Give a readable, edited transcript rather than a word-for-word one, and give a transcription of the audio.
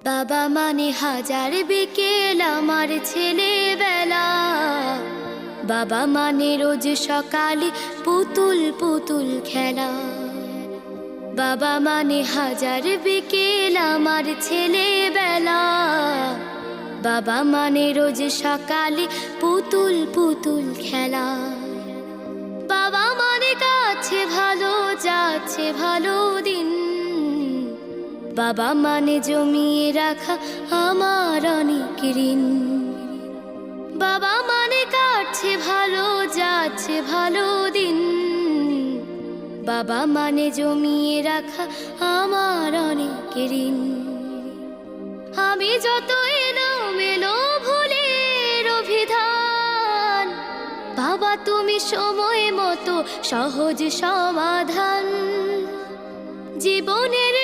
বাবা মানে হাজার বিকেল আমার ছেলেবেলা। বাবা মানে রোজ সকালে পুতুল পুতুল খেলা। বাবা মানে হাজার বিকেল আমার ছেলেবেলা। বাবা মানে রোজ সকালে পুতুল পুতুল খেলা। বাবা মানে কাছে ভালো যাচ্ছে ভালো দিন। বাবা মানে জমিয়ে রাখা আমার অনেক ঋণ। বাবা মানে কাটছে ভালো যাচ্ছে ভালো দিন। বাবা মানে জমিয়ে রাখা আমার অনেক ঋণ। আমি যত এলোমেলো ভুলের অভিধান, বাবা তুমি সময় মতো সহজ সমাধান। জীবনের